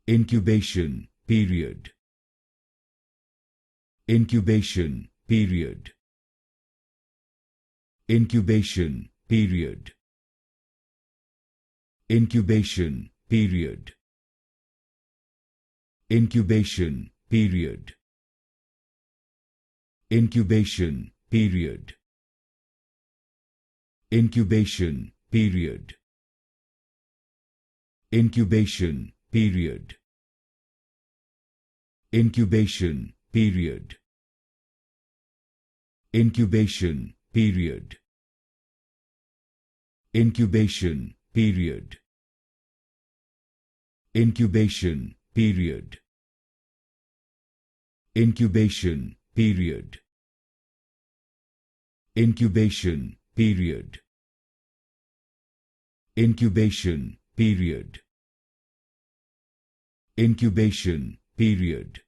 Incubation period. Incubation period. Incubation period. Incubation period. Incubation period. Incubation period. Incubation period. Incubation period. Incubation period. Incubation period. Incubation period. Incubation period. Incubation period. Incubation period. Incubation period. Incubation period.